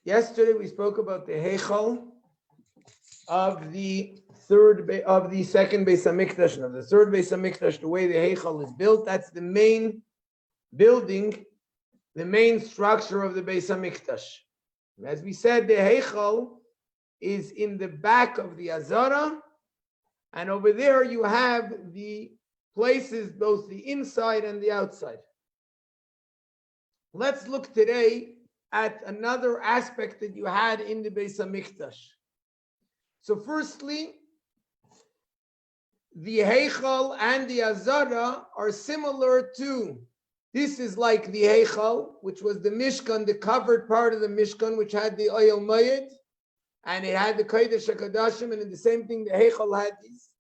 Yesterday we spoke about the Heichal of the second Beis Hamikdash, and of the third Beis Hamikdash. The way the Heichal is built, that's the main building, the main structure of the Beis Hamikdash. As we said, the Heichal is in the back of the Azara, and over there you have the places, both the inside and the outside. Let's look today at another aspect that you had in the Beis Hamikdash. So firstly, the Heichal and the Azara are similar to, this is like the Heichal, which was the Mishkan, the covered part of the Mishkan, which had the Oyel Mayed, and it had the Kodesh HaKodashim, and in the same thing, the Heichal had these.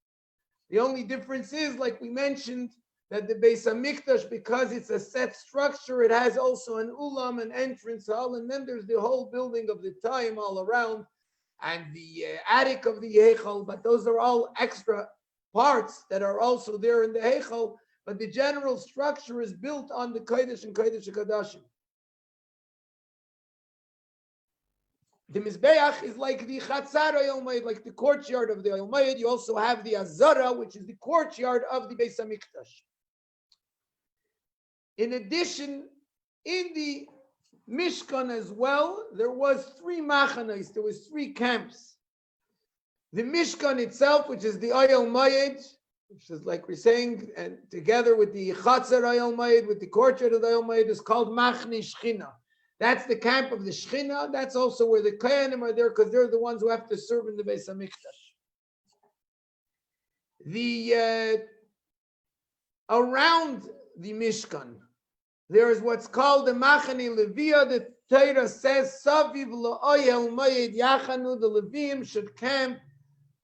The only difference is, like we mentioned, that the Beis Hamikdash, because it's a set structure, it has also an ulam, an entrance hall, and then there's the whole building of the time all around, and the attic of the Heichal, but those are all extra parts that are also there in the Heichal, but the general structure is built on the Kodesh and Kodesh HaKodashim. The Mizbeach is like the Chatzar Oyel Mayed, like the courtyard of the Oyel Mayed. You also have the Azara, which is the courtyard of the Beis Hamikdash. In addition, in the Mishkan as well, there was 3 machanos, there was 3 camps. The Mishkan itself, which is the Oyel Mayed, which is like we're saying, and together with the Chatzar Oyel Mayed, with the courtyard of the Oyel Mayed, is called Machne Shechina. That's the camp of the Shechina. That's also where the Kohanim are there, because they're the ones who have to serve in the Beis Hamikdash. Around the Mishkan, there is what's called the Machane Levia. The Torah says, Saviv la'oyel mayed yachanu, the Levim should camp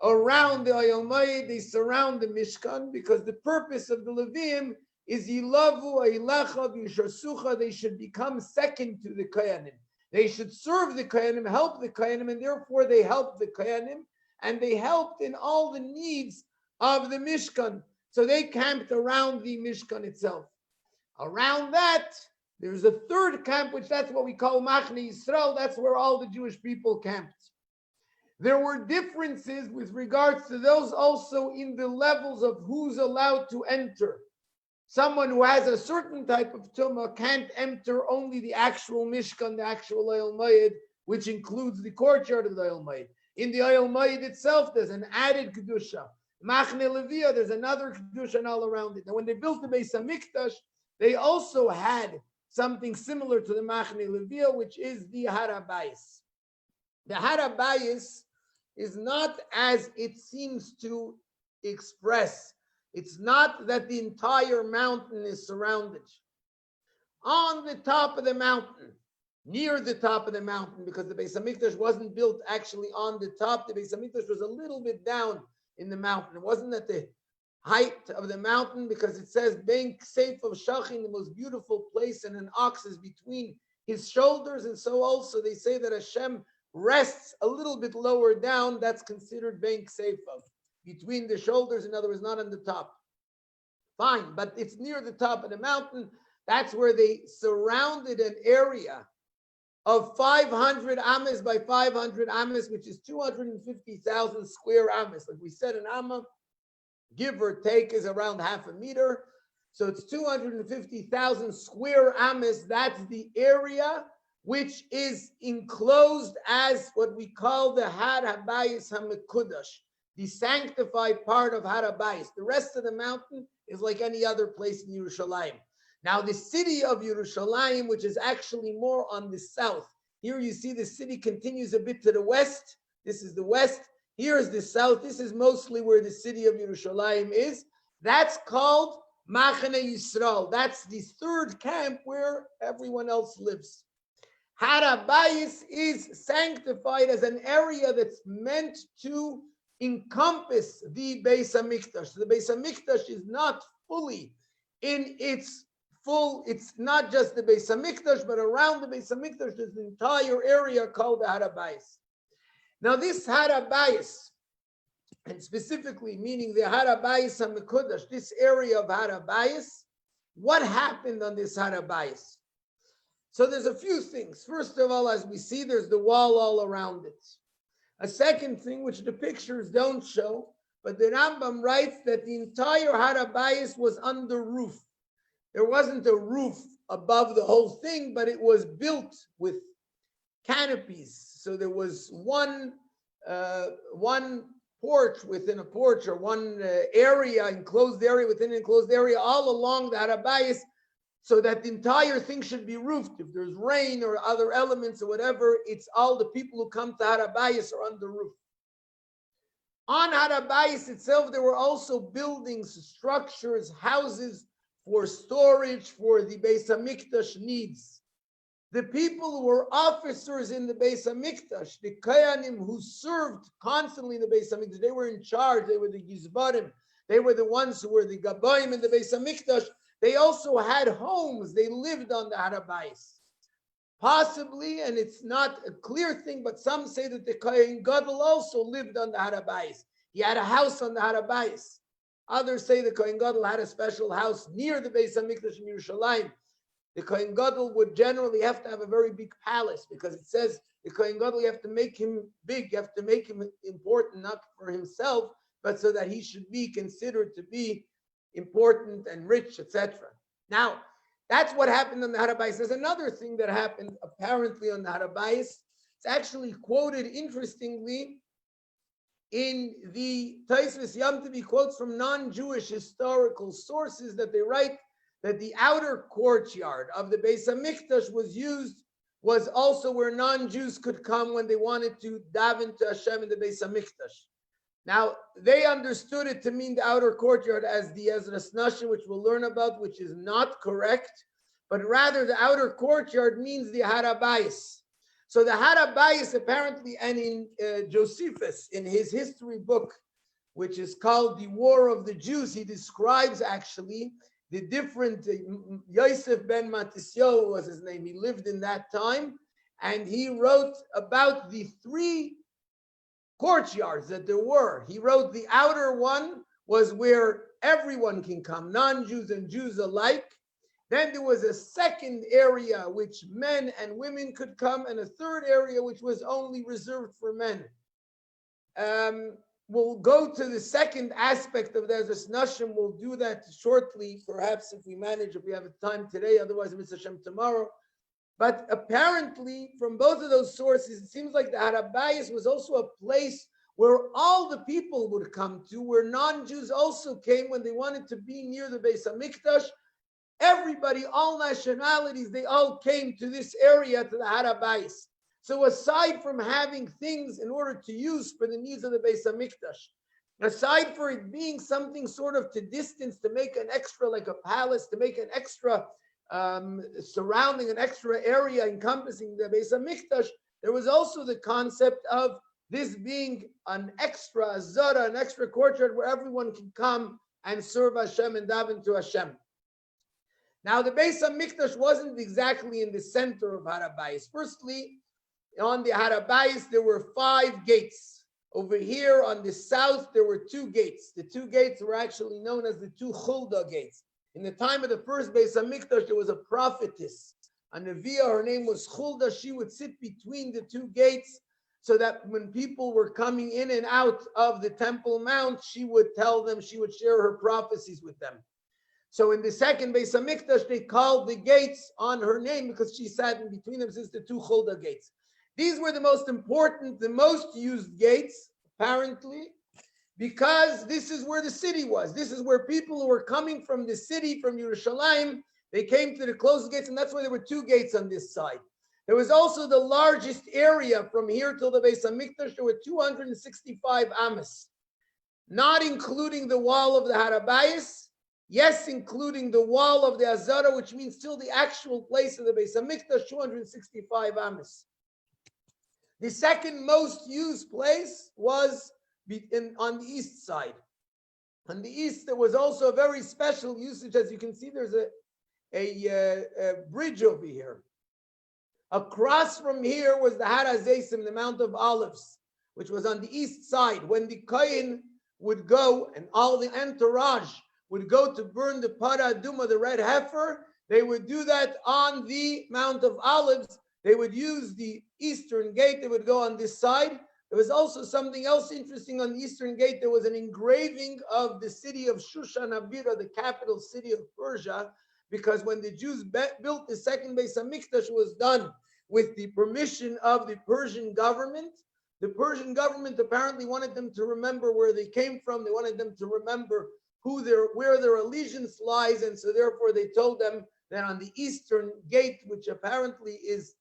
around the Oyel Mayed. They surround the Mishkan, because the purpose of the Levim is Yilavu Eilacha V'Yishasucha. They should become second to the Kohanim. They should serve the Kohanim, help the Kohanim, and therefore they help the Kohanim, and they helped in all the needs of the Mishkan. So they camped around the Mishkan itself. Around that, there's a third camp, which that's what we call Machne Yisrael. That's where all the Jewish people camped. There were differences with regards to those also in the levels of who's allowed to enter. Someone who has a certain type of tumah can't enter only the actual Mishkan, the actual Oyel Mayed, which includes the courtyard of the Oyel Mayed. In the Oyel Mayed itself, there's an added Kedusha. Machne Levia, there's another Kedusha all around it. And when they built the Beis Hamikdash, they also had something similar to the Machne Levia, which is the Har HaBayis. The Har HaBayis is not as it seems to express. It's not that the entire mountain is surrounded. On the top of the mountain, near the top of the mountain, because the Beis Hamikdash wasn't built actually on the top. The Beis Hamikdash was a little bit down in the mountain. It wasn't at the height of the mountain, because it says, Ben Ksef of Shachin, the most beautiful place, and an ox is between his shoulders. And so also they say that Hashem rests a little bit lower down. That's considered Ben Ksef of. Between the shoulders, in other words, not on the top. Fine, but it's near the top of the mountain. That's where they surrounded an area of 500 ames by 500 ames, which is 250,000 square ames. Like we said, an amma, give or take, is around half a meter. So it's 250,000 square ames. That's the area which is enclosed as what we call the Har HaBayis HaMekudash, the sanctified part of Har HaBayis. The rest of the mountain is like any other place in Yerushalayim. Now, the city of Yerushalayim, which is actually more on the south. Here you see the city continues a bit to the west. This is the west. Here is the south. This is mostly where the city of Yerushalayim is. That's called Machane Yisrael. That's the third camp where everyone else lives. Har HaBayis is sanctified as an area that's meant to encompass the Beis Hamikdash. So the Beis Hamikdash is not fully in its full, it's not just the Beis Hamikdash, but around the Beis Hamikdash there's an entire area called the Har HaBayis. Now this Har HaBayis, and specifically meaning the Har HaBayis HaMekudash, this area of Har HaBayis, what happened on this Har HaBayis? So there's a few things. First of all, as we see, there's the wall all around it. A second thing, which the pictures don't show, but the Rambam writes that the entire Har HaBayis was under roof. There wasn't a roof above the whole thing, but it was built with canopies. So there was one porch within a porch, or one area, enclosed area within an enclosed area, all along the Har HaBayis, so that the entire thing should be roofed. If there's rain or other elements or whatever, it's all the people who come to Har HaBayis are under roof. On Har HaBayis itself, there were also buildings, structures, houses for storage for the Beis HaMikdash needs. The people who were officers in the Beis HaMikdash, the Kohanim who served constantly in the Beis HaMikdash, they were in charge, they were the Gizbarim, they were the ones who were the Gaboim in the Beis HaMikdash. They also had homes, they lived on the Har HaBayis. Possibly, and it's not a clear thing, but some say that the Kohen Gadol also lived on the Har HaBayis. He had a house on the Har HaBayis. Others say the Kohen Gadol had a special house near the Beis HaMikdash in Yerushalayim. The Kohen Gadol would generally have to have a very big palace, because it says the Kohen Gadol, you have to make him big, you have to make him important, not for himself, but so that he should be considered to be important and rich, etc. Now, that's what happened on the Har HaBayis. There's another thing that happened apparently on the Har HaBayis. It's actually quoted interestingly in the Tosfos Yom Tov. Quotes from non-Jewish historical sources that they write that the outer courtyard of the Beis HaMikdash was also where non-Jews could come when they wanted to daven to Hashem in the Beis HaMikdash. Now, they understood it to mean the outer courtyard as the Ezras Nashim, which we'll learn about, which is not correct, but rather the outer courtyard means the Har HaBayis. So the Har HaBayis apparently, and in Josephus, in his history book, which is called The War of the Jews, he describes actually the different, Yosef ben Matisyahu was his name, he lived in that time, and he wrote about the three courtyards that there were. He wrote the outer one was where everyone can come, non-Jews and Jews alike. Then there was a second area which men and women could come, and a third area which was only reserved for men. We'll go to the second aspect of the Ezras Nashim. We'll do that shortly, perhaps if we manage, if we have time today, otherwise Mr. Hashem tomorrow. But apparently, from both of those sources, it seems like the Har HaBayis was also a place where all the people would come to, where non-Jews also came when they wanted to be near the Beis HaMikdash. Everybody, all nationalities, they all came to this area, to the Har HaBayis. So aside from having things in order to use for the needs of the Beis HaMikdash, aside for it being something sort of to distance, to make an extra, like a palace, to make an extra surrounding, an extra area encompassing the Beis HaMikdash, there was also the concept of this being an extra zara, an extra courtyard where everyone can come and serve Hashem and daven to Hashem. Now, the Beis HaMikdash wasn't exactly in the center of Har HaBayis. Firstly, on the Har HaBayis, there were 5 gates. Over here on the south, there were 2 gates. The 2 gates were actually known as the 2 Chulda gates. In the time of the first Beis HaMikdash, there was a prophetess, a Neviah, her name was Chulda. She would sit between the 2 gates so that when people were coming in and out of the Temple Mount, she would tell them, she would share her prophecies with them. So in the second Beis HaMikdash, they called the gates on her name because she sat in between them, since the 2 Chulda gates. These were the most important, the most used gates, apparently, because this is where the city was. This is where people who were coming from the city, from Yerushalayim, they came to the closest gates, and that's why there were 2 gates on this side. There was also the largest area from here till the Beis HaMikdash. There were 265 amas, not including the wall of the Har HaBayis. Yes, including the wall of the Azara, which means still the actual place of the Beis HaMikdash, 265 amas. The second most used place was on the east side. On the east, there was also a very special usage. As you can see, there's a bridge over here. Across from here was the Har HaZeisim, the Mount of Olives, which was on the east side. When the Kohen would go and all the entourage would go to burn the Para Aduma, the red heifer, they would do that on the Mount of Olives. They would use the eastern gate. They would go on this side. There was also something else interesting on the eastern gate. There was an engraving of the city of Shushan Abira, the capital city of Persia, because when the Jews built the second Beis Hamikdash, was done with the permission of the Persian government. The Persian government apparently wanted them to remember where they came from. They wanted them to remember where their allegiance lies, and so therefore they told them that on the eastern gate, which apparently is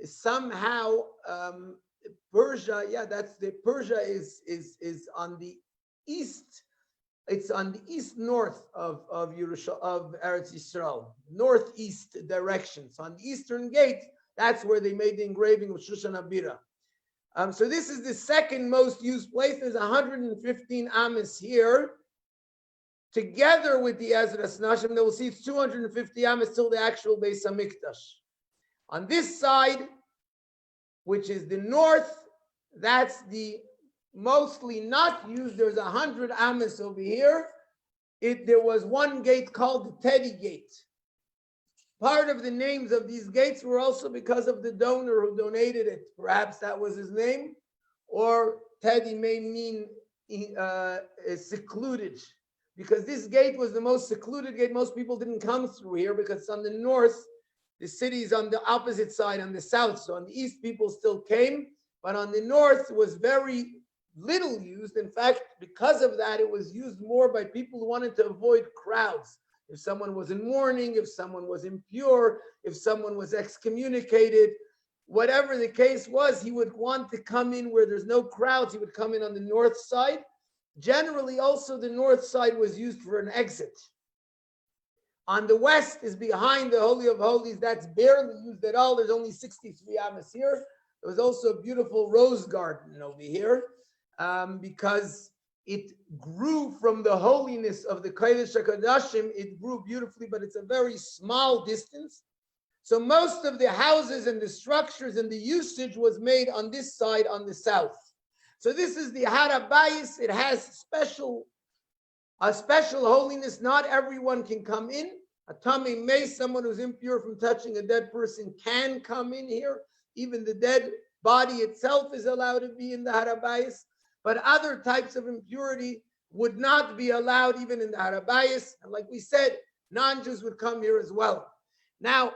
somehow Persia, Persia is on the east. It's on the east-north of Eretz Yisrael, northeast direction. So on the eastern gate, that's where they made the engraving of Shushan Abira. So this is the second most used place. There's 115 amas here. Together with the Ezras Nashim, they will see it's 250 amas till the actual Beis Hamikdash. On this side, which is the north, that's the mostly not used. There's 100 amas over here. There was one gate called the Teddy Gate. Part of the names of these gates were also because of the donor who donated it. Perhaps that was his name, or Teddy may mean secluded, because this gate was the most secluded gate. Most people didn't come through here because on the north, the city is on the opposite side, on the south. So on the east, people still came, but on the north, it was very little used. In fact, because of that, it was used more by people who wanted to avoid crowds. If someone was in mourning, if someone was impure, if someone was excommunicated, whatever the case was, he would want to come in where there's no crowds. He would come in on the north side. Generally, also the north side was used for an exit. On the west is behind the Holy of Holies. That's barely used at all. There's only 63 amas here. There was also a beautiful rose garden over here because it grew from the holiness of the Kodesh HaKodashim. It grew beautifully, but it's a very small distance. So most of the houses and the structures and the usage was made on this side, on the south. So this is the Har HaBayis. It has a special holiness. Not everyone can come in. A Tamei Meis, someone who's impure from touching a dead person, can come in here. Even the dead body itself is allowed to be in the Har HaBayis. But other types of impurity would not be allowed even in the Har HaBayis. And like we said, non-Jews would come here as well. Now,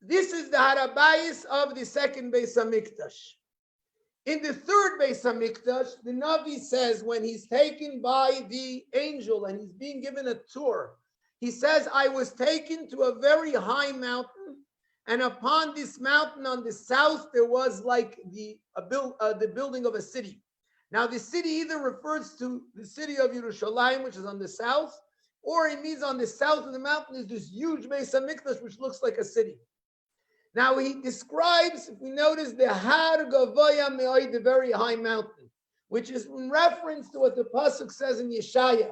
this is the Har HaBayis of the second Beis Hamikdash. In the third Beis Hamikdash, the Navi says when he's taken by the angel and he's being given a tour, he says, I was taken to a very high mountain, and upon this mountain on the south, there was like the building of a city. Now, the city either refers to the city of Yerushalayim, which is on the south, or it means on the south of the mountain is this huge Beis Hamikdash, which looks like a city. Now, he describes, if we notice, the Har Gavoya Me'oi, the very high mountain, which is in reference to what the Pasuk says in Yeshaya,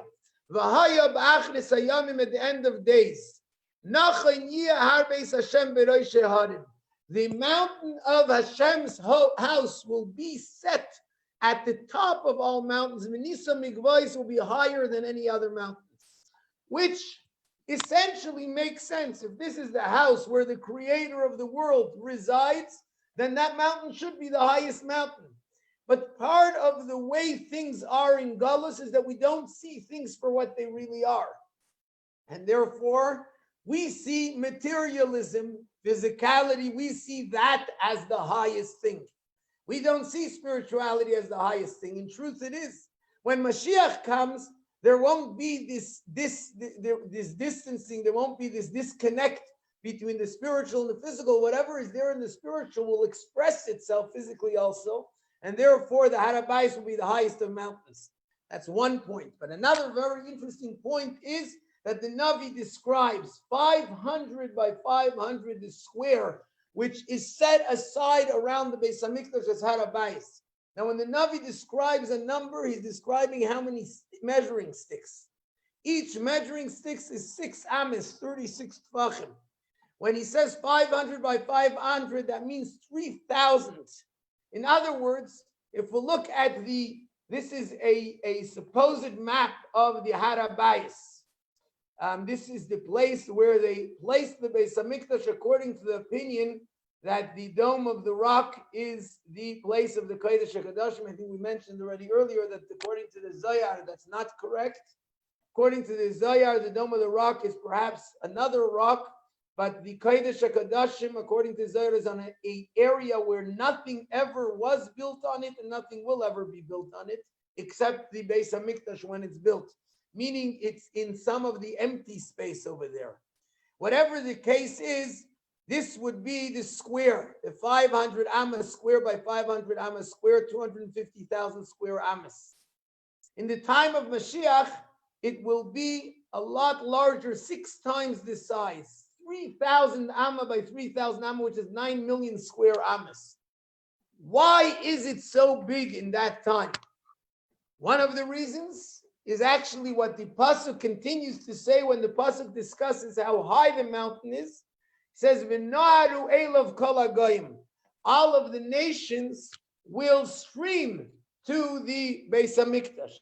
V'haya b'achris hayamim, at the end of days, Nachon yeh har beis Hashem b'roshei harim. The mountain of Hashem's house will be set at the top of all mountains. Menisa Migvais will be higher than any other mountains, which essentially makes sense. If this is the house where the creator of the world resides, then that mountain should be the highest mountain. But part of the way things are in Galus is that we don't see things for what they really are. And therefore, we see materialism, physicality, we see that as the highest thing. We don't see spirituality as the highest thing. In truth, it is. When Mashiach comes, there won't be this distancing, there won't be this disconnect between the spiritual and the physical. Whatever is there in the spiritual will express itself physically also, and therefore the Har HaBayis will be the highest of mountains. That's one point. But another very interesting point is that the Navi describes 500 by 500 the square, which is set aside around the Beis Hamikdash as Har HaBayis. Now, when the Navi describes a number, he's describing how many measuring sticks. Each measuring stick is 6 amas, 36 tfachim. When he says 500 by 500, that means 3,000. In other words, if we look at this is a supposed map of the Har HaBayis. This is the place where they placed the Beis Hamikdash according to the opinion that the Dome of the Rock is the place of the Kodesh HaKadoshim. I think we mentioned already earlier that according to the Zohar, that's not correct. According to the Zohar, the Dome of the Rock is perhaps another rock, but the Kodesh HaKadoshim, according to Zohar, is on an area where nothing ever was built on it and nothing will ever be built on it, except the Beis Hamikdash when it's built. Meaning it's in some of the empty space over there. Whatever the case is, this would be the square, the 500 amas square by 500 amas square, 250,000 square amas. In the time of Mashiach, it will be a lot larger, 6 times the size, 3,000 amma by 3,000 amma, which is 9 million square amas. Why is it so big in that time? One of the reasons is actually what the Pasuk continues to say when the Pasuk discusses how high the mountain is. It says, V'naru elav kol hagoyim. All of the nations will stream to the Beis Hamikdash.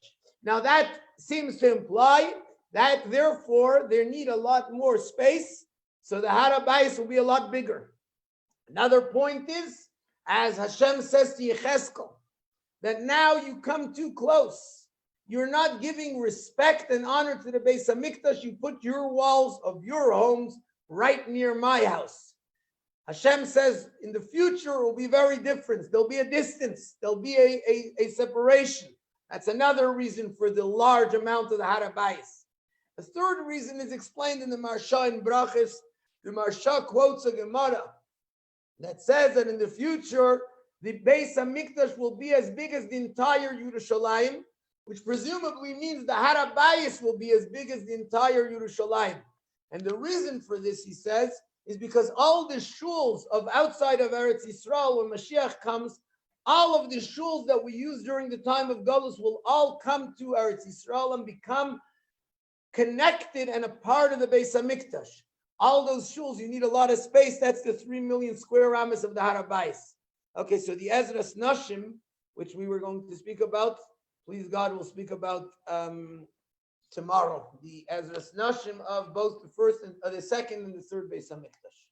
Now that seems to imply that therefore there need a lot more space, so the Har HaBayis will be a lot bigger. Another point is, as Hashem says to Yecheskel, that now you come too close. You're not giving respect and honor to the Beis Hamikdash. You put your walls of your homes right near my house. Hashem says in the future it will be very different. There'll be a distance. There'll be a separation. That's another reason for the large amount of the Har HaBayis. The third reason is explained in the Marsha in Brachos. The Marsha quotes a Gemara that says that in the future the Beis Hamikdash will be as big as the entire Yerushalayim, which presumably means the Har HaBayis will be as big as the entire Yerushalayim. And the reason for this, he says, is because all the shuls of outside of Eretz Yisrael, when Mashiach comes, all of the shuls that we use during the time of Golus will all come to Eretz Yisrael and become connected and a part of the Beis Hamikdash. All those shuls, you need a lot of space. That's the 3 million square amas of the Har HaBayis. Okay, so the Ezras Nashim, which we were going to speak about, please God, we'll speak about tomorrow. The Ezras Nashim of both the first and the second and the third Beis Hamikdash.